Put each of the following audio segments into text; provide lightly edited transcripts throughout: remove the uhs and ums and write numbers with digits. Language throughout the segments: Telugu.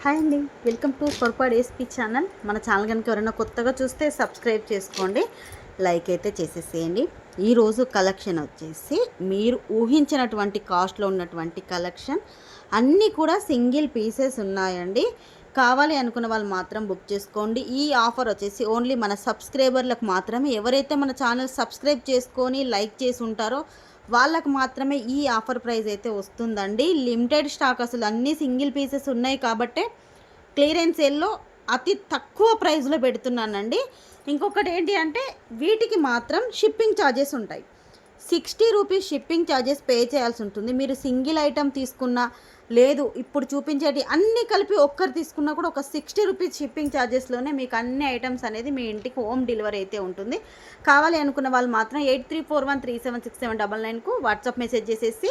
హాయ్ అండి, వెల్కమ్ టు పొరపాడు ఏస్పీ ఛానల్. మన ఛానల్ కనుక ఎవరైనా కొత్తగా చూస్తే సబ్స్క్రైబ్ చేసుకోండి, లైక్ అయితే చేసేసేయండి. ఈరోజు కలెక్షన్ వచ్చేసి మీరు ఊహించినటువంటి కాస్ట్లో ఉన్నటువంటి కలెక్షన్ అన్నీ కూడా సింగిల్ పీసెస్ ఉన్నాయండి. కావాలి అనుకున్న వాళ్ళు మాత్రం బుక్ చేసుకోండి. ఈ ఆఫర్ వచ్చేసి ఓన్లీ మన సబ్స్క్రైబర్లకు మాత్రమే. ఎవరైతే మన ఛానల్ సబ్స్క్రైబ్ చేసుకొని లైక్ చేసి ఉంటారో వాళ్ళకు మాత్రమే ఈ ఆఫర్ ప్రైస్ అయితే వస్తుందండి. లిమిటెడ్ స్టాక్, అసలు అన్నీ సింగిల్ పీసెస్ ఉన్నాయి కాబట్టి క్లియరెన్స్ సేల్లో అతి తక్కువ ప్రైస్లో పెడుతున్నానండి. ఇంకొకటి ఏంటి అంటే వీటికి మాత్రం షిప్పింగ్ ఛార్జెస్ ఉంటాయి. 60 రూపీస్ షిప్పింగ్ ఛార్జెస్ పే చేయాల్సి ఉంటుంది. మీరు సింగిల్ ఐటమ్ తీసుకున్నా, లేదు ఇప్పుడు చూపించేటి అన్నీ కలిపి ఒక్కరు తీసుకున్నా కూడా ఒక 60 రూపీస్ షిప్పింగ్ ఛార్జెస్లోనే మీకు అన్ని ఐటమ్స్ అనేది మీ ఇంటికి హోమ్ డెలివరీ అయితే ఉంటుంది. కావాలి అనుకున్న వాళ్ళు మాత్రం 8341376799కు వాట్సాప్ మెసేజ్ చేసేసి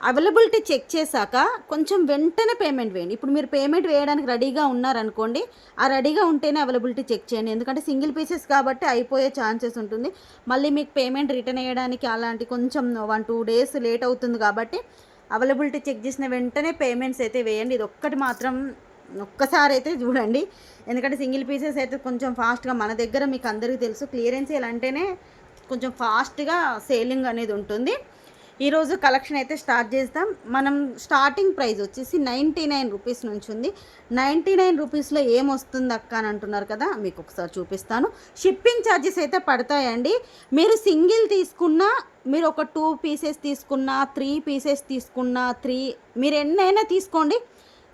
అవైలబిలిటీ చెక్ చేశాక కొంచెం వెంటనే పేమెంట్ వేయండి. ఇప్పుడు మీరు పేమెంట్ వేయడానికి రెడీగా ఉన్నారనుకోండి, ఆ రెడీగా ఉంటేనే అవైలబిలిటీ చెక్ చేయండి. ఎందుకంటే సింగిల్ పీసెస్ కాబట్టి అయిపోయే ఛాన్సెస్ ఉంటుంది. మళ్ళీ మీకు పేమెంట్ రిటర్న్ వేయడానికి అలాంటి కొంచెం 1-2 డేస్ లేట్ అవుతుంది కాబట్టి అవైలబిలిటీ చెక్ చేసిన వెంటనే పేమెంట్స్ అయితే వేయండి. ఇది ఒక్కటి మాత్రం ఒక్కసారి అయితే చూడండి, ఎందుకంటే సింగిల్ పీసెస్ అయితే కొంచెం ఫాస్ట్గా మన దగ్గర మీకు అందరికీ తెలుసు క్లియరెన్స్ సేల్ అంటేనే కొంచెం ఫాస్ట్గా సేలింగ్ అనేది ఉంటుంది. ఈరోజు కలెక్షన్ అయితే స్టార్ట్ చేద్దాం. మనం స్టార్టింగ్ ప్రైస్ వచ్చేసి 99 రూపీస్ నుంచి ఉంది. 99 రూపీస్లో ఏమొస్తుంది అక్క అని అంటున్నారు కదా, మీకు ఒకసారి చూపిస్తాను. షిప్పింగ్ ఛార్జెస్ అయితే పడతాయండి. మీరు సింగిల్ తీసుకున్నా, మీరు ఒక 2 పీసెస్ తీసుకున్నా, 3 పీసెస్ తీసుకున్నా, మీరు ఎన్నైనా తీసుకోండి,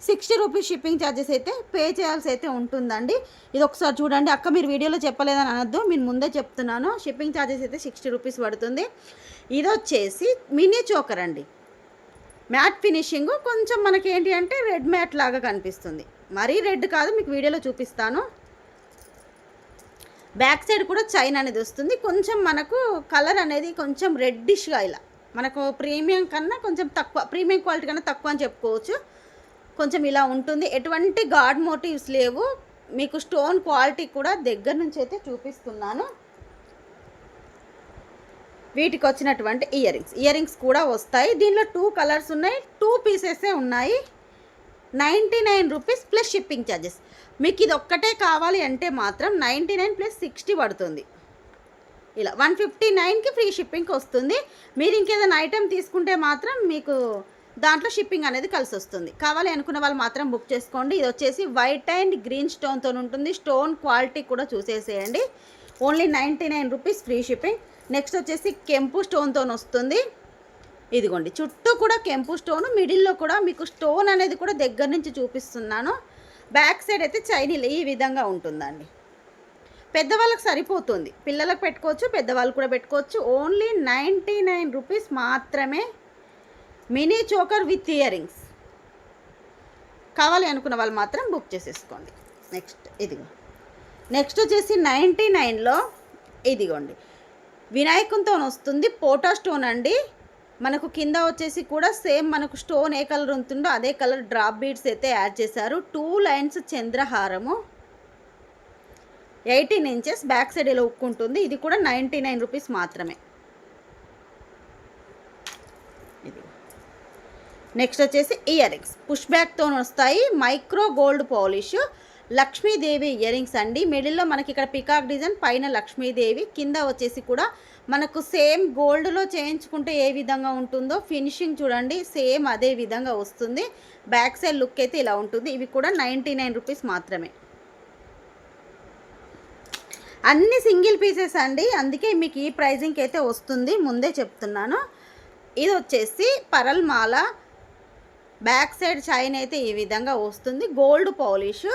60 రూపీస్ షిప్పింగ్ ఛార్జెస్ అయితే పే చేయాల్సి అయితే ఉంటుందండి. ఇది ఒకసారి చూడండి. అక్క మీరు వీడియోలో చెప్పలేదని అనొద్దు, నేను ముందే చెప్తున్నాను. షిప్పింగ్ ఛార్జెస్ అయితే 60 రూపీస్ పడుతుంది. ఇది వచ్చేసి మినీ చోకర్ అండి, మ్యాట్ ఫినిషింగ్. కొంచెం మనకేంటి అంటే రెడ్ మ్యాట్ లాగా కనిపిస్తుంది, మరీ రెడ్ కాదు, మీకు వీడియోలో చూపిస్తాను. బ్యాక్ సైడ్ కూడా చైన్ అనేది వస్తుంది. కొంచెం మనకు కలర్ అనేది కొంచెం రెడ్డిష్గా, ఇలా మనకు ప్రీమియం కన్నా కొంచెం తక్కువ, ప్రీమియం క్వాలిటీ కన్నా తక్కువ అని చెప్పుకోవచ్చు. కొంచెం ఇలా ఉంటుంది. ఎటువంటి గాడ్ మోటివ్స్ లేవు. మీకు స్టోన్ క్వాలిటీ కూడా దగ్గర నుంచి అయితే చూపిస్తున్నాను. వీటికి వచ్చినటువంటి ఇయర్ రింగ్స్ కూడా వస్తాయి. దీనిలో 2 కలర్స్ ఉన్నాయి, 2 పీసెసే ఉన్నాయి. 99 రూపీస్ ప్లస్ షిప్పింగ్ ఛార్జెస్. మీకు ఇది ఒక్కటే కావాలి అంటే మాత్రం 99 ప్లస్ 60 పడుతుంది. ఇలా 159కి ఫ్రీ షిప్పింగ్కి వస్తుంది. మీరు ఇంకేదైనా ఐటెం తీసుకుంటే మాత్రం మీకు దాంట్లో షిప్పింగ్ అనేది కలిసి వస్తుంది. కావాలి అనుకున్న వాళ్ళు మాత్రం బుక్ చేసుకోండి. ఇది వచ్చేసి వైట్ అండ్ గ్రీన్ స్టోన్తో ఉంటుంది. స్టోన్ క్వాలిటీ కూడా చూసేసేయండి. Only 99 rupees free shipping. Next వచ్చేసి కెంపు స్టోన్తో వస్తుంది. ఇదిగోండి, చుట్టూ కూడా కెంపు స్టోన్, మిడిల్లో కూడా మీకు స్టోన్ అనేది కూడా దగ్గర నుంచి చూపిస్తున్నాను. బ్యాక్ సైడ్ అయితే చైనీలు ఈ విధంగా ఉంటుందండి. పెద్దవాళ్ళకి సరిపోతుంది, పిల్లలకు పెట్టుకోవచ్చు, పెద్దవాళ్ళు కూడా పెట్టుకోవచ్చు. ఓన్లీ 99 రూపీస్ మాత్రమే. Mini choker with ear rings. కావాలి అనుకున్న వాళ్ళు మాత్రం బుక్ చేసేసుకోండి. నెక్స్ట్ వచ్చేసి 99లో ఇదిగోండి, వినాయకునితో వస్తుంది. పోటా స్టోన్ అండి. మనకు కింద వచ్చేసి కూడా సేమ్ మనకు స్టోన్ ఏ కలర్ ఉంటుందో అదే కలర్ డ్రాప్ బీడ్స్ అయితే యాడ్ చేశారు. 2 లైన్స్ చంద్రహారము, 18 ఇంచెస్. బ్యాక్ సైడ్ ఇలా ఉక్కుంటుంది. ఇది కూడా 99 రూపీస్ మాత్రమే. ఇది నెక్స్ట్ వచ్చేసి ఇయర్ రింగ్స్ పుష్ బ్యాక్తో వస్తాయి. Micro gold polish Lakshmidevi ear rings అండి. మిడిల్లో మనకి ఇక్కడ పికాక్ డిజైన్, పైన లక్ష్మీదేవి, కింద వచ్చేసి కూడా మనకు సేమ్ గోల్డ్లో చేయించుకుంటే ఏ విధంగా ఉంటుందో ఫినిషింగ్ చూడండి, సేమ్ అదే విధంగా వస్తుంది. బ్యాక్ సైడ్ లుక్ అయితే ఇలా ఉంటుంది. ఇవి కూడా 99 రూపీస్ మాత్రమే. అన్ని సింగిల్ పీసెస్ అండి, అందుకే మీకు ఈ ప్రైజింగ్కి అయితే వస్తుంది, ముందే చెప్తున్నాను. ఇది వచ్చేసి పరల్ మాల, బ్యాక్ సైడ్ చైన్ అయితే ఈ విధంగా వస్తుంది. గోల్డ్ పాలిష్,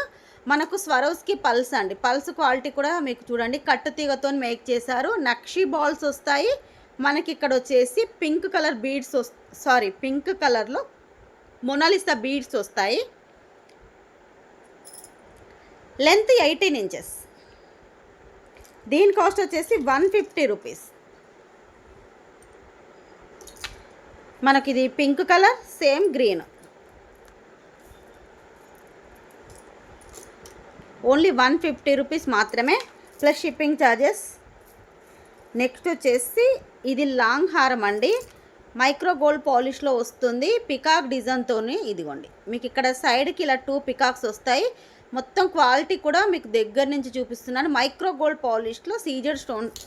మనకు స్వరోస్కి పల్స్ అండి. పల్స్ క్వాలిటీ కూడా మీకు చూడండి, కట్టు తీగతో మేక్ చేశారు. నక్షి బాల్స్ వస్తాయి. మనకి ఇక్కడ వచ్చేసి పింక్ కలర్ బీడ్స్, పింక్ కలర్లో మొనాలిసా బీడ్స్ వస్తాయి. Length 18 inches. దీని కాస్ట్ వచ్చేసి 150 రూపీస్. మనకి ఇది pink colour, same green. Only 150 rupees మాత్రమే ప్లస్ షిప్పింగ్ ఛార్జెస్. నెక్స్ట్ వచ్చేసి ఇది లాంగ్ హారం అండి. మైక్రో గోల్డ్ పాలిష్లో వస్తుంది, పికాక్ డిజైన్తో. ఇదిగోండి మీకు ఇక్కడ సైడ్కి ఇలా 2 పికాక్స్ వస్తాయి. మొత్తం క్వాలిటీ కూడా మీకు దగ్గర నుంచి చూపిస్తున్నాను. మైక్రో గోల్డ్ పాలిష్లో సీజర్ స్టోన్స్,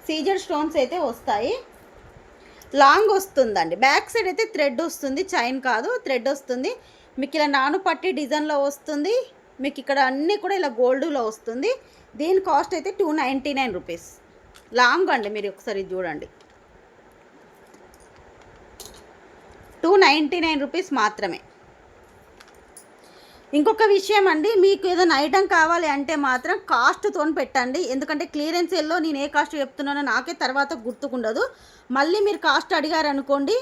సీజర్ స్టోన్స్ అయితే వస్తాయి. లాంగ్ వస్తుందండి. బ్యాక్ సైడ్ అయితే థ్రెడ్ వస్తుంది, చైన్ కాదు, థ్రెడ్ వస్తుంది. మీకు ఇలా నాను పట్టి డిజైన్లో వస్తుంది. మీకు ఇక్కడ అన్నీ కూడా ఇలా గోల్డ్లో వస్తుంది. దీని కాస్ట్ అయితే 299 రూపీస్. లాంగ్ అండి, మీరు ఒకసారి చూడండి, 299 రూపీస్ మాత్రమే. ఇంకొక విషయం అండి, మీకు ఏదైనా ఐటమ్ కావాలి అంటే మాత్రం కాస్ట్తో పెట్టండి. ఎందుకంటే క్లియరెన్స్ సేల్లో నేను ఏ కాస్ట్ చెప్తున్నానో నాకే తర్వాత గుర్తుకుండదు. మళ్ళీ మీరు కాస్ట్ అడిగారనుకోండి,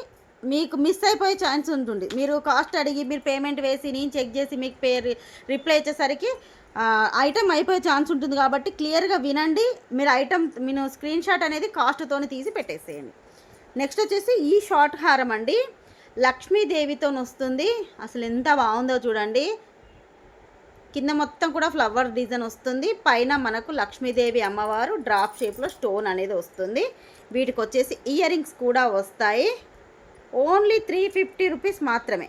మీకు మిస్ అయిపోయే ఛాన్స్ ఉంటుంది. మీరు కాస్ట్ అడిగి మీరు పేమెంట్ వేసి నేను చెక్ చేసి మీకు రిప్లై ఇచ్చేసరికి ఐటమ్ అయిపోయే ఛాన్స్ ఉంటుంది. కాబట్టి క్లియర్గా వినండి. మీరు స్క్రీన్ షాట్ అనేది కాస్ట్తో తీసి పెట్టేసేయండి. నెక్స్ట్ వచ్చేసి ఈ షార్ట్ హారం అండి, లక్ష్మీదేవితో వస్తుంది. అసలు ఎంత బాగుందో చూడండి. కింద మొత్తం కూడా ఫ్లవర్ డిజైన్ వస్తుంది. పైన మనకు లక్ష్మీదేవి అమ్మవారు డ్రాప్ షేప్లో స్టోన్ అనేది వస్తుంది. వీటికి వచ్చేసి ఇయర్ రింగ్స్ కూడా వస్తాయి. ఓన్లీ 350 రూపీస్ మాత్రమే.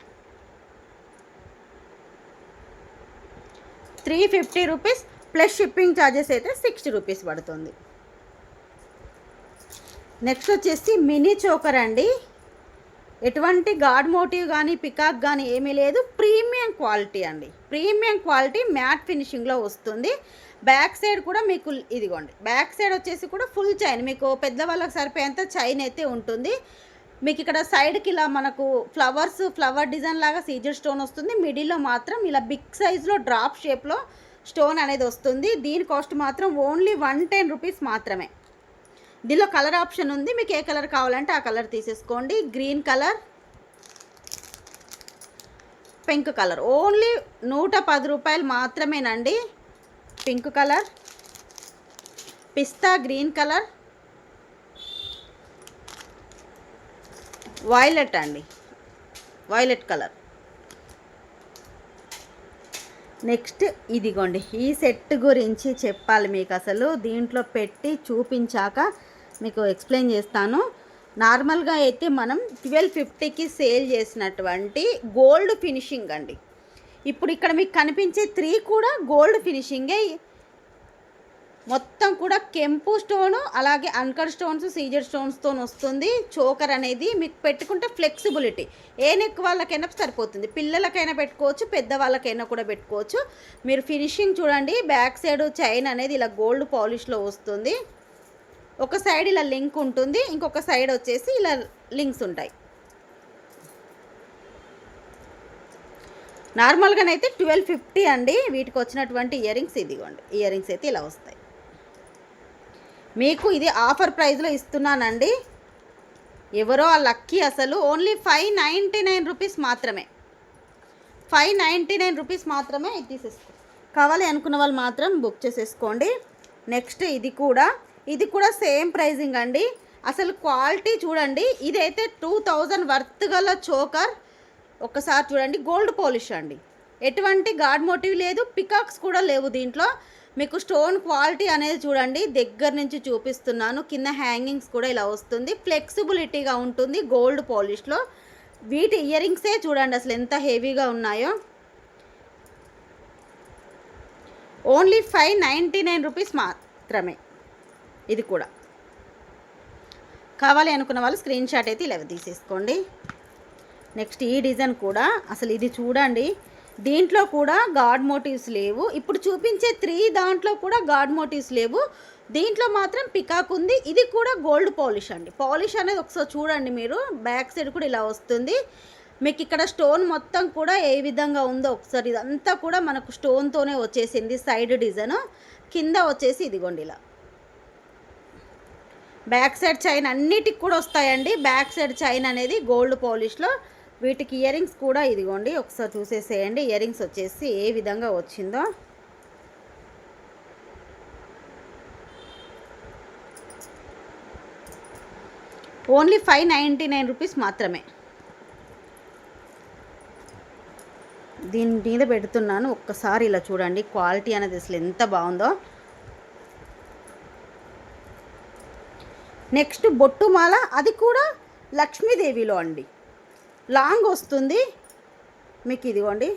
350 రూపీస్ ప్లస్ షిప్పింగ్ ఛార్జెస్ అయితే 60 రూపీస్ పడుతుంది. నెక్స్ట్ వచ్చేసి మినీ చోకర్ అండి. ఎటువంటి గాడ్ మోటివ్ కానీ పికాక్ కానీ ఏమీ లేదు. ప్రీమియం క్వాలిటీ అండి, ప్రీమియం క్వాలిటీ మ్యాట్ ఫినిషింగ్లో వస్తుంది. బ్యాక్ సైడ్ కూడా మీకు ఇదిగోండి, బ్యాక్ సైడ్ వచ్చేసి కూడా ఫుల్ చైన్, మీకు పెద్దవాళ్ళకి సరిపోయేంత చైన్ అయితే ఉంటుంది. మీకు ఇక్కడ సైడ్కి ఇలా మనకు ఫ్లవర్ డిజైన్ లాగా సీజర్ స్టోన్ వస్తుంది. మిడిల్లో మాత్రం ఇలా బిగ్ సైజ్లో డ్రాప్ షేప్లో స్టోన్ అనేది వస్తుంది. దీని కాస్ట్ మాత్రం ఓన్లీ 110 రూపీస్ మాత్రమే. దీనిలో కలర్ ఆప్షన్ ఉంది, మీకు ఏ కలర్ కావాలంటే ఆ కలర్ తీసేసుకోండి. Green colour, pink colour, only 110 రూపాయలు మాత్రమేనండి. పింక్ కలర్, పిస్తా గ్రీన్ కలర్, వైలెట్ అండి, వైలెట్ కలర్. నెక్స్ట్ ఇదిగోండి, ఈ సెట్ గురించి చెప్పాలి మీకు. అసలు దీంట్లో పెట్టి చూపించాక మీకు ఎక్స్ప్లెయిన్ చేస్తాను. నార్మల్గా అయితే మనం 1250కి సేల్ చేసినటువంటి గోల్డ్ ఫినిషింగ్ అండి. ఇప్పుడు ఇక్కడ మీకు కనిపించే 3 కూడా గోల్డ్ ఫినిషింగే. మొత్తం కూడా కెంపు స్టోను, అలాగే అన్కట్ స్టోన్స్, సీజర్ స్టోన్స్తో వస్తుంది. చోకర్ అనేది మీకు పెట్టుకుంటే ఫ్లెక్సిబిలిటీ, ఏ నెక్ వాళ్ళకైనా సరిపోతుంది. పిల్లలకైనా పెట్టుకోవచ్చు, పెద్దవాళ్ళకైనా కూడా పెట్టుకోవచ్చు. మీరు ఫినిషింగ్ చూడండి. బ్యాక్ సైడ్ చైన్ అనేది ఇలా గోల్డ్ పాలిష్లో వస్తుంది. ఒక సైడ్ ఇలా లింక్ ఉంటుంది, ఇంకొక సైడ్ వచ్చేసి ఇలా లింక్స్ ఉంటాయి. నార్మల్గానైతే 1250 అండి. వీటికి వచ్చినటువంటి ఇయర్ రింగ్స్ ఇదిగోండి. ఇయర్ రింగ్స్ అయితే ఇలా వస్తాయి. మీకు ఇది ఆఫర్ ప్రైస్లో ఇస్తున్నానండి. ఎవరో ఆ లక్కీ అసలు ఓన్లీ 599 రూపీస్ మాత్రమే. 599 రూపీస్ మాత్రమే. ఇది తీసేసుకో, కావాలి అనుకున్న వాళ్ళు మాత్రం బుక్ చేసేసుకోండి. నెక్స్ట్ ఇది కూడా సేమ్ ప్రైజింగ్ అండి. అసలు క్వాలిటీ చూడండి. ఇదైతే 2000 వర్త్ గల చోకర్. ఒక్కసారి చూడండి, గోల్డ్ పాలిష్ అండి. ఎటువంటి గాడ్ మోటివ్ లేదు, పికాక్స్ కూడా లేవు దీంట్లో. మీకు స్టోన్ క్వాలిటీ అనేది చూడండి, దగ్గర నుంచి చూపిస్తున్నాను. కింద హ్యాంగింగ్స్ కూడా ఇలా వస్తుంది, ఫ్లెక్సిబిలిటీగా ఉంటుంది గోల్డ్ పాలిష్లో. వీటి ఇయర్ రింగ్సే చూడండి అసలు ఎంత హెవీగా ఉన్నాయో. ఓన్లీ 599 రూపీస్ మాత్రమే. ఇది కూడా కావాలి అనుకున్న వాళ్ళు స్క్రీన్ షాట్ అయితే ఇలా తీసేసుకోండి. నెక్స్ట్ ఈ డిజైన్ కూడా అసలు ఇది చూడండి, దీంట్లో కూడా గాడ్ మోటివ్స్ లేవు. ఇప్పుడు చూపించే 3 దాంట్లో కూడా గాడ్ మోటివ్స్ లేవు. దీంట్లో మాత్రం పికాక్ ఉంది. ఇది కూడా గోల్డ్ పాలిష్ అండి. పాలిష్ అనేది ఒకసారి చూడండి మీరు. బ్యాక్ సైడ్ కూడా ఇలా వస్తుంది. మీకు ఇక్కడ స్టోన్ మొత్తం కూడా ఏ విధంగా ఉందో ఒకసారి, ఇదంతా కూడా మనకు స్టోన్తోనే వచ్చేసింది. సైడ్ డిజైన్ కింద వచ్చేసి ఇదిగోండి ఇలా బ్యాక్ సైడ్ చైన్ అన్నిటికి కూడా వస్తాయండి. బ్యాక్ సైడ్ చైన్ అనేది గోల్డ్ పాలిష్లో. వీటికి ఇయర్ రింగ్స్ కూడా ఇదిగోండి, ఒకసారి చూసేసేయండి. ఇయర్ రింగ్స్ వచ్చేసి ఏ విధంగా వచ్చిందో. ఓన్లీ 599 రూపీస్ మాత్రమే. దీని మీద పెడుతున్నాను, ఒక్కసారి ఇలా చూడండి. క్వాలిటీ అనేది అసలు ఎంత బాగుందో. నెక్స్ట్ బొట్టుమాల, అది కూడా లక్ష్మీదేవిలో అండి, లాంగ్ వస్తుంది మీకు. ఇదిగోండి,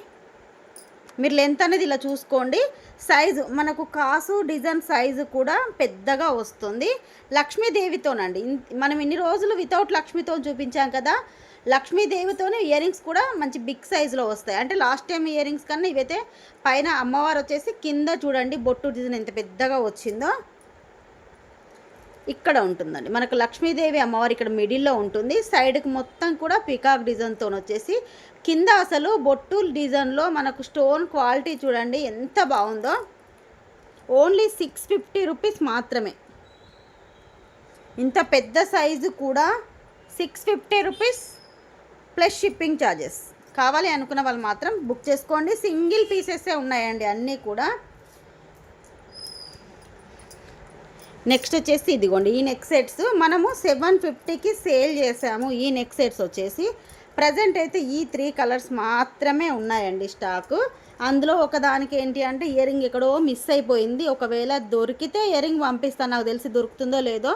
మీరు లెంత్ అనేది ఇలా చూసుకోండి. సైజు మనకు కాసు డిజైన్ సైజు కూడా పెద్దగా వస్తుంది. లక్ష్మీదేవితోనండి. మనం ఇన్ని రోజులు వితౌట్ లక్ష్మీతో చూపించాం కదా, లక్ష్మీదేవితోనే ఇయర్ రింగ్స్ కూడా మంచి బిగ్ సైజులో వస్తాయి. అంటే లాస్ట్ టైం ఇయర్ రింగ్స్ కన్నా ఇవైతే పైన అమ్మవారు వచ్చేసి కింద చూడండి బొట్టు డిజైన్ ఎంత పెద్దగా వచ్చిందో. ఇక్కడ ఉంటుందండి మనకు లక్ష్మీదేవి అమ్మవారు, ఇక్కడ మిడిల్లో ఉంటుంది. సైడ్కి మొత్తం కూడా పికాక్ డిజైన్తో వచ్చేసి కింద అసలు బొట్టు డిజైన్లో మనకు స్టోన్ క్వాలిటీ చూడండి ఎంత బాగుందో. ఓన్లీ 650 రూపీస్ మాత్రమే. ఇంత పెద్ద సైజు కూడా 650 రూపీస్ ప్లస్ షిప్పింగ్ ఛార్జెస్. కావాలి అనుకున్న వాళ్ళు మాత్రం బుక్ చేసుకోండి. సింగిల్ పీసెసే ఉన్నాయండి అన్నీ కూడా. నెక్స్ట్ వచ్చేసి ఇదిగోండి, ఈ నెక్ సెట్స్ మనము 750కి సేల్ చేసాము. ఈ నెక్ సెట్స్ వచ్చేసి ప్రజెంట్ అయితే ఈ 3 కలర్స్ మాత్రమే ఉన్నాయండి స్టాకు. అందులో ఒకదానికి ఏంటి అంటే ఇయర్ రింగ్ ఎక్కడో మిస్ అయిపోయింది. ఒకవేళ దొరికితే ఇయర్ రింగ్ పంపిస్తాను, నాకు తెలిసి దొరుకుతుందో లేదో.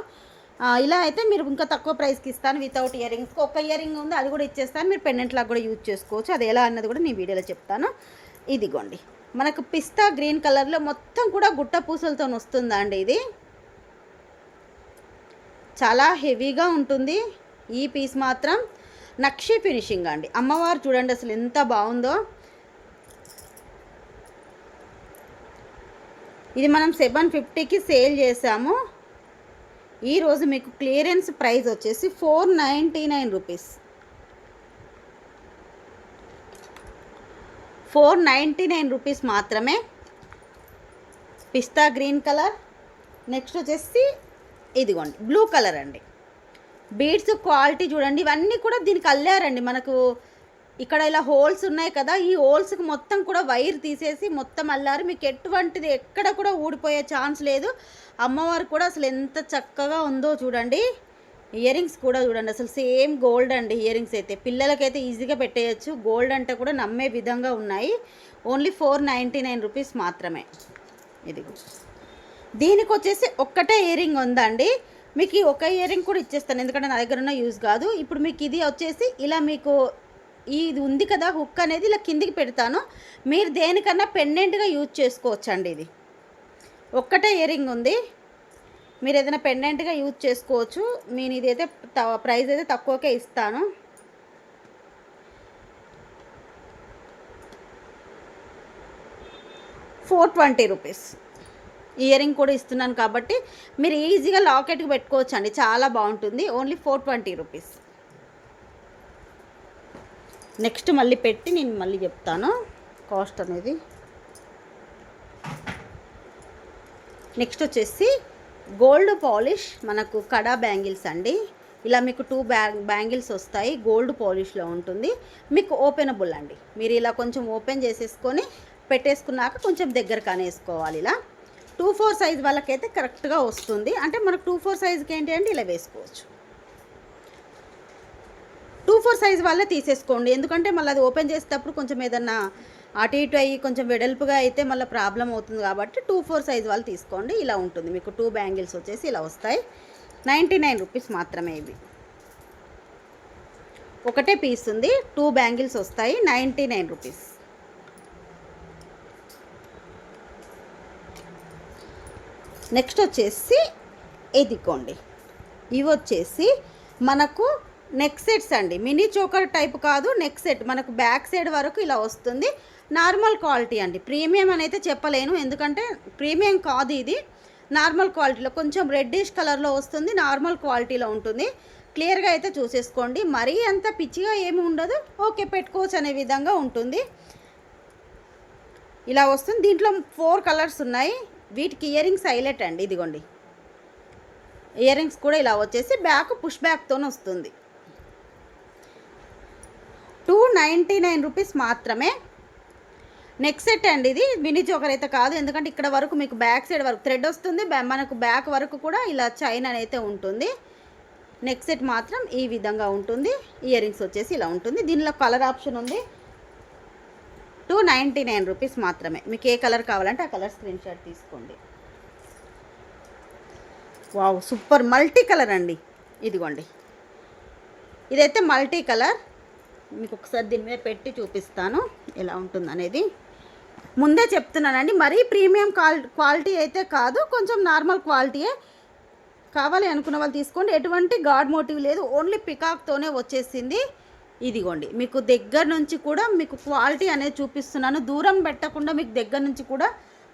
ఇలా అయితే మీరు ఇంకా తక్కువ ప్రైస్కి ఇస్తాను వితౌట్ ఇయర్ రింగ్స్కి. ఒక ఇయర్ రింగ్ ఉంది, అది కూడా ఇచ్చేస్తాను, మీరు పెండెంట్ లాగా కూడా యూజ్ చేసుకోవచ్చు. అది ఎలా అన్నది కూడా నేను వీడియోలో చెప్తాను. ఇదిగోండి, మనకు పిస్తా గ్రీన్ కలర్లో మొత్తం కూడా గుట్ట పూసలతో వస్తుందా అండి. ఇది చాలా హెవీగా ఉంటుంది. ఈ పీస్ మాత్రం నక్షి ఫినిషింగ్ అండి. అమ్మవారు చూడండి అసలు ఎంత బాగుందో. ఇది మనం 750కి సేల్ చేసాము. ఈరోజు మీకు క్లియరెన్స్ ప్రైస్ వచ్చేసి 499 రూపీస్. 499 రూపీస్ మాత్రమే. పిస్తా గ్రీన్ కలర్. నెక్స్ట్ వచ్చేసి ఇదిగోండి బ్లూ కలర్ అండి. బీడ్స్ క్వాలిటీ చూడండి, ఇవన్నీ కూడా దీనికి అల్లారండి. మనకు ఇక్కడ ఇలా హోల్స్ ఉన్నాయి కదా, ఈ హోల్స్కి మొత్తం కూడా వైర్ తీసేసి మొత్తం అల్లారు. మీకు ఎటువంటిది ఎక్కడ కూడా ఊడిపోయే ఛాన్స్ లేదు. అమ్మవారు కూడా అసలు ఎంత చక్కగా ఉందో చూడండి. ఇయర్ రింగ్స్ కూడా చూడండి అసలు సేమ్ గోల్డ్ అండి. ఇయర్ రింగ్స్ అయితే పిల్లలకైతే ఈజీగా పెట్టేయచ్చు. గోల్డ్ అంటే కూడా నమ్మే విధంగా ఉన్నాయి. ఓన్లీ 499 రూపీస్ మాత్రమే. ఇది దీనికి వచ్చేసి ఒక్కటే ఇయర్ రింగ్ ఉందండి. మీకు ఒక ఇయర్ రింగ్ కూడా ఇచ్చేస్తాను, ఎందుకంటే నా దగ్గర ఉన్న యూజ్ కాదు. ఇప్పుడు మీకు ఇది వచ్చేసి ఇలా మీకు ఇది ఉంది కదా హుక్ అనేది, ఇలా కిందికి పెడతాను. మీరు దేనికన్నా పెండెంట్గా యూజ్ చేసుకోవచ్చు అండి. ఇది ఒక్కటే ఇయర్ రింగ్ ఉంది, మీరు ఏదైనా పెండెంట్గా యూజ్ చేసుకోవచ్చు. నేను ఇదైతే ప్రైస్ అయితే తక్కువకే ఇస్తాను. ₹420 ఇయర్ రింగ్ కూడా ఇస్తున్నాను కాబట్టి మీరు ఈజీగా లాకెట్కి పెట్టుకోవచ్చు అండి. చాలా బాగుంటుంది. Only 420 rupees. నెక్స్ట్ మళ్ళీ పెట్టి నేను మళ్ళీ చెప్తాను కాస్ట్ అనేది. నెక్స్ట్ వచ్చేసి గోల్డ్ పాలిష్ మనకు కడా బ్యాంగిల్స్ అండి. ఇలా మీకు 2 బ్యాంగిల్స్ వస్తాయి. గోల్డ్ పాలిష్లో ఉంటుంది. మీకు ఓపెనబుల్ అండి. మీరు ఇలా కొంచెం ఓపెన్ చేసేసుకొని పెట్టేసుకున్నాక కొంచెం దగ్గర కానేసుకోవాలి. ఇలా 2-4 సైజ్ వాళ్ళకైతే కరెక్ట్గా వస్తుంది. అంటే మనకు 2-4 సైజ్కి ఏంటి అంటే ఇలా వేసుకోవచ్చు. 2-4 సైజ్ వాళ్ళే తీసేసుకోండి, ఎందుకంటే మళ్ళీ అది ఓపెన్ చేసేటప్పుడు కొంచెం ఏదన్నా అటు ఇటు అయ్యి కొంచెం వెడల్పుగా అయితే మళ్ళీ ప్రాబ్లం అవుతుంది. కాబట్టి 2-4 సైజ్ వాళ్ళు తీసుకోండి. ఇలా ఉంటుంది మీకు 2 బ్యాంగిల్స్ వచ్చేసి ఇలా వస్తాయి. 99 రూపీస్ మాత్రమే. ఇవి ఒకటే పీస్ ఉంది, 2 బ్యాంగిల్స్ వస్తాయి. 99 రూపీస్. నెక్స్ట్ వచ్చేసి ఇదిగోండి, ఇవి వచ్చేసి మనకు నెక్ సెట్స్ అండి. మినీ చోకర్ టైప్ కాదు, నెక్ సెట్ మనకు బ్యాక్ సైడ్ వరకు ఇలా వస్తుంది. నార్మల్ క్వాలిటీ అండి. ప్రీమియం అని అయితే చెప్పలేను, ఎందుకంటే ప్రీమియం కాదు ఇది. నార్మల్ క్వాలిటీలో కొంచెం రెడ్డిష్ కలర్లో వస్తుంది. నార్మల్ క్వాలిటీలో ఉంటుంది. క్లియర్గా అయితే చూసేసుకోండి. మరీ అంత పిచ్చిగా ఏమి ఉండదు, ఓకే పెట్టుకోవచ్చు అనే విధంగా ఉంటుంది. ఇలా వస్తుంది. దీంట్లో 4 కలర్స్ ఉన్నాయి. వీటికి ఇయర్ రింగ్స్ హైలైట్ అండి. ఇదిగోండి, ఇయర్ రింగ్స్ కూడా ఇలా వచ్చేసి బ్యాక్ పుష్ బ్యాక్తో వస్తుంది. 299 రూపీస్ మాత్రమే. నెక్ సెట్ అండి. ఇది మినీ చోకర్ అయితే కాదు, ఎందుకంటే ఇక్కడ వరకు మీకు బ్యాక్ సైడ్ వరకు థ్రెడ్ వస్తుంది. మనకు బ్యాక్ వరకు కూడా ఇలా చైన్ అయితే ఉంటుంది. నెక్ సెట్ మాత్రం ఈ విధంగా ఉంటుంది. ఇయర్ రింగ్స్ వచ్చేసి ఇలా ఉంటుంది. దీనిలో కలర్ ఆప్షన్ ఉంది. 299 రూపీస్ మాత్రమే. మీకు ఏ కలర్ కావాలంటే ఆ కలర్ స్క్రీన్ షాట్ తీసుకోండి. వావ్, సూపర్ మల్టీ కలర్ అండి. ఇదిగోండి, ఇదైతే మల్టీ కలర్. మీకు ఒకసారి దీని మీద పెట్టి చూపిస్తాను ఎలా ఉంటుందనేది. ముందే చెప్తున్నానండి, మరీ ప్రీమియం క్వాలిటీ అయితే కాదు, కొంచెం నార్మల్ క్వాలిటీయే. కావాలి అనుకున్న వాళ్ళు తీసుకోండి. ఎటువంటి గాడ్ మోటివ్ లేదు, ఓన్లీ పికాక్తోనే వచ్చేసింది. ఇదిగోండి, మీకు దగ్గర నుంచి కూడా మీకు క్వాలిటీ అనేది చూపిస్తున్నాను. దూరం పెట్టకుండా మీకు దగ్గర నుంచి కూడా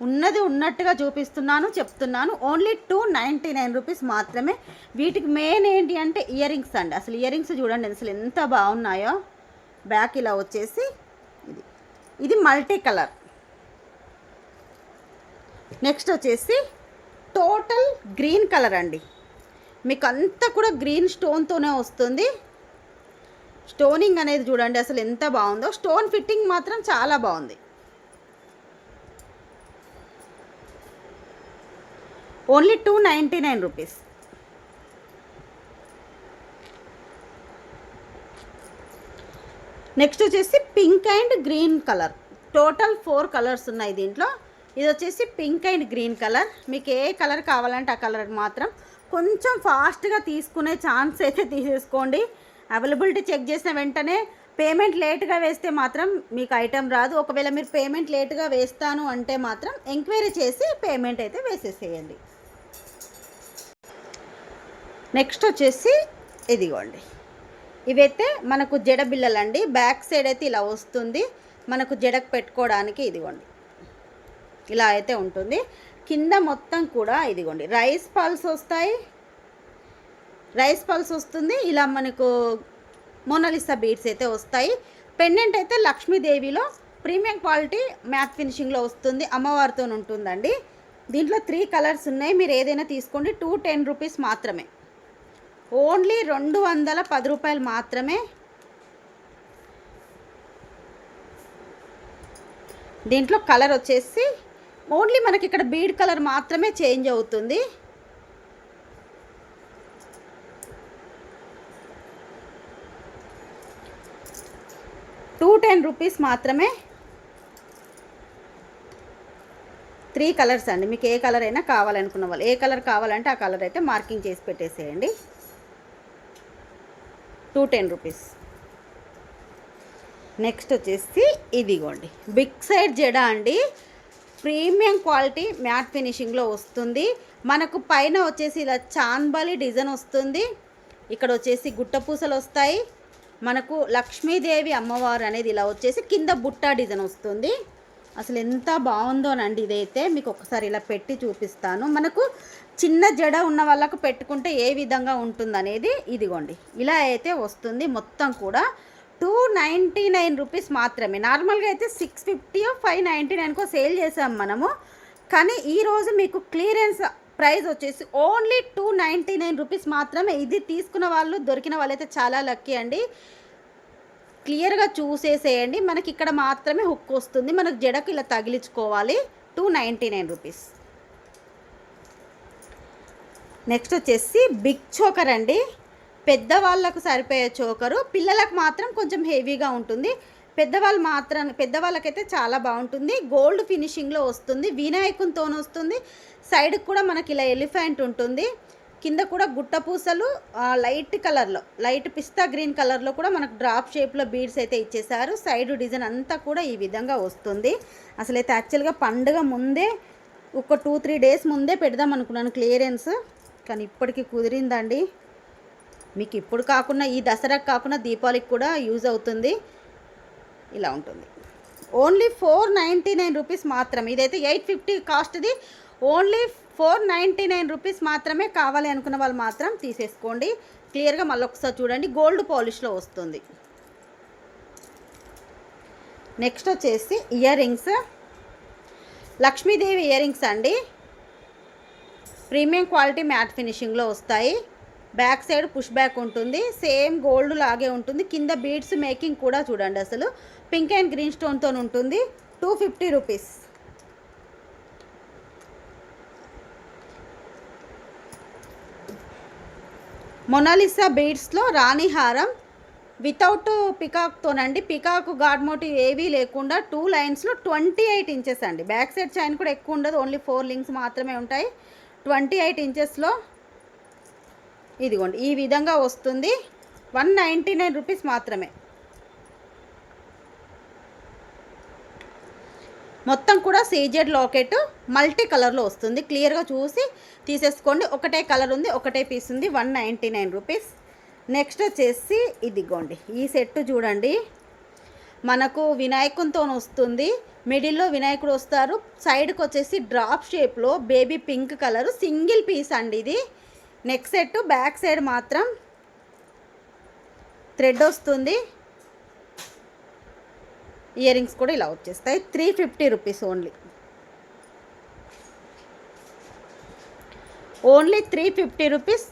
ఉన్నది ఉన్నట్టుగా చూపిస్తున్నాను, చెప్తున్నాను. ఓన్లీ 299 రూపీస్ మాత్రమే. వీటికి మెయిన్ ఏంటి అంటే ఇయర్ రింగ్స్ అండి. అసలు ఇయర్ రింగ్స్ చూడండి అసలు ఎంత బాగున్నాయో. బ్యాక్ ఇలా వచ్చేసి ఇది మల్టీ కలర్. నెక్స్ట్ వచ్చేసి టోటల్ గ్రీన్ కలర్ అండి. మీకు అంతా కూడా గ్రీన్ స్టోన్తోనే వస్తుంది. స్టోనింగ్ అనేది చూడండి అసలు ఎంత బాగుందో. స్టోన్ ఫిట్టింగ్ మాత్రం చాలా బాగుంది. Only 299 rupees. నెక్స్ట్ వచ్చేసి pink and green colour. Total 4 colours ఉన్నాయి దీంట్లో. ఇది వచ్చేసి పింక్ అండ్ గ్రీన్ కలర్. మీకు ఏ కలర్ కావాలంటే ఆ కలర్ మాత్రం కొంచెం ఫాస్ట్గా తీసుకునే ఛాన్స్ అయితే తీసేసుకోండి. అవైలబిలిటీ చెక్ చేసిన వెంటనే పేమెంట్ లేట్గా వేస్తే మాత్రం మీకు ఐటెం రాదు. ఒకవేళ మీరు పేమెంట్ లేట్గా వేస్తాను అంటే మాత్రం ఎంక్వైరీ చేసి పేమెంట్ అయితే వేసేసేయండి. నెక్స్ట్ వచ్చేసి ఇదిగోండి, ఇవైతే మనకు జడ బిళ్ళలండి. బ్యాక్ సైడ్ అయితే ఇలా వస్తుంది మనకు జడకు పెట్టుకోవడానికి. ఇదిగోండి, ఇలా అయితే ఉంటుంది. కింద మొత్తం కూడా ఇదిగోండి రైస్ పల్స్ వస్తాయి. రైస్ పల్స్ వస్తుంది. ఇలా మనకు మోనాలిసా బీడ్స్ అయితే వస్తాయి. పెండెంట్ అయితే లక్ష్మీదేవిలో ప్రీమియం క్వాలిటీ మ్యాట్ ఫినిషింగ్లో వస్తుంది. అమ్మవారితో ఉంటుందండి. దీంట్లో 3 కలర్స్ ఉన్నాయి. మీరు ఏదైనా తీసుకోండి. 210 రూపీస్ మాత్రమే. ఓన్లీ 210 రూపాయలు మాత్రమే. దీంట్లో కలర్ వచ్చేసి ఓన్లీ మనకి ఇక్కడ బీడ్ కలర్ మాత్రమే చేంజ్ అవుతుంది. ₹210 మాత్రమే. 3 కలర్స్ అండి. మీకు ఏ కలర్ అయినా కావాలనుకున్న వాళ్ళు, ఏ కలర్ కావాలంటే ఆ కలర్ అయితే మార్కింగ్ చేసి పెట్టేసేయండి. 210 రూపీస్. నెక్స్ట్ వచ్చేసి ఇదిగోండి బిగ్ సైడ్ జడ అండి. ప్రీమియం క్వాలిటీ మ్యాట్ ఫినిషింగ్లో వస్తుంది. మనకు పైన వచ్చేసి ఇలా చాన్బాలి డిజైన్ వస్తుంది. ఇక్కడ వచ్చేసి గుట్టపూసలు వస్తాయి. మనకు లక్ష్మీదేవి అమ్మవారు అనేది ఇలా వచ్చేసి కింద బుట్ట డిజైన్ వస్తుంది. అసలు ఎంత బాగుందోనండి. ఇదైతే మీకు ఒకసారి ఇలా పెట్టి చూపిస్తాను. మనకు చిన్న జడ ఉన్న వాళ్ళకు పెట్టుకుంటే ఏ విధంగా ఉంటుందనేది. ఇదిగోండి ఇలా అయితే వస్తుంది. మొత్తం కూడా 299 రూపీస్ మాత్రమే. నార్మల్గా అయితే 650 599కో సేల్ చేసాం మనము. కానీ ఈరోజు మీకు క్లియరెన్స్ ప్రైస్ వచ్చేసి ఓన్లీ 299 రూపీస్ మాత్రమే. ఇది తీసుకున్న వాళ్ళు, దొరికిన వాళ్ళైతే చాలా లక్కీ అండి. క్లియర్గా చూసేసేయండి. మనకి ఇక్కడ మాత్రమే హుక్ వస్తుంది. మనకు జడకు ఇలా తగిలించుకోవాలి. 299 రూపీస్. నెక్స్ట్ వచ్చేసి బిగ్ చోకర్ అండి. పెద్దవాళ్ళకు సరిపోయే చోకరు. పిల్లలకు మాత్రం కొంచెం హెవీగా ఉంటుంది. పెద్దవాళ్ళకైతే చాలా బాగుంటుంది. గోల్డ్ ఫినిషింగ్లో వస్తుంది. వినాయకునితో వస్తుంది. సైడ్కి కూడా మనకి ఇలా ఎలిఫెంట్ ఉంటుంది. కింద కూడా గుట్టపూసలు లైట్ కలర్లో, లైట్ పిస్తా గ్రీన్ కలర్లో కూడా మనకు డ్రాప్ షేప్లో బీడ్స్ అయితే ఇచ్చేసారు. సైడ్ డిజైన్ అంతా కూడా ఈ విధంగా వస్తుంది. అసలైతే యాక్చువల్గా పండుగ ముందే ఒక 2-3 డేస్ ముందే పెడదాం అనుకున్నాను క్లియరెన్స్. కానీ ఇప్పటికి కుదిరిందండి. మీకు ఇప్పుడు కాకుండా ఈ దసరాకు కాకుండా దీపావళికి కూడా యూజ్ అవుతుంది. ఇలా ఉంటుంది. ఓన్లీ 499 రూపీస్ మాత్రమే. ఇదైతే 850 కాస్ట్ది. ఓన్లీ 499 రూపీస్ మాత్రమే. కావాలి అనుకున్న వాళ్ళు మాత్రం తీసేసుకోండి. క్లియర్గా మళ్ళీ ఒకసారి చూడండి. గోల్డ్ పాలిష్లో వస్తుంది. నెక్స్ట్ వచ్చేసి ear rings. Lakshmidevi ear rings అండి. ప్రీమియం క్వాలిటీ మ్యాట్ ఫినిషింగ్లో వస్తాయి. బ్యాక్ సైడ్ పుష్ బ్యాక్ ఉంటుంది. సేమ్ గోల్డ్ లాగే ఉంటుంది. కింద బీడ్స్ మేకింగ్ కూడా చూడండి. అసలు పింక్ అండ్ గ్రీన్ స్టోన్తో ఉంటుంది. 250 రూపీస్. మొనాలిసా బీడ్స్లో రాణి హారం వితౌట్ పికాక్తోనండి. పికాక్ గాడ్ మోటివ్ ఏవీ లేకుండా 2 లైన్స్లో 28 ఇంచెస్ అండి. బ్యాక్ సైడ్ చైన్ కూడా ఎక్కువ ఉండదు. ఓన్లీ 4 లింక్స్ మాత్రమే ఉంటాయి. 28 ఇంచెస్లో ఇదిగోండి ఈ విధంగా వస్తుంది. 199 రూపీస్ మాత్రమే. మొత్తం కూడా సీజెడ్ లాకెట్ మల్టీ కలర్లో వస్తుంది. క్లియర్గా చూసి తీసేసుకోండి. ఒకటే కలర్ ఉంది, ఒకటే పీస్ ఉంది. 199 రూపీస్. నెక్స్ట్ వచ్చేసి ఇదిగోండి ఈ సెట్ చూడండి. మనకు వినాయకునితో వస్తుంది. మిడిల్లో వినాయకుడు వస్తారు. సైడ్కి వచ్చేసి డ్రాప్ షేప్లో baby pink colour single piece అండి ఇది. నెక్ సెట్ బ్యాక్ సైడ్ మాత్రం థ్రెడ్ వస్తుంది. ఇయర్ రింగ్స్ కూడా ఇలా వచ్చేస్తాయి. 350 రూపీస్ ఓన్లీ. 350 రూపీస్.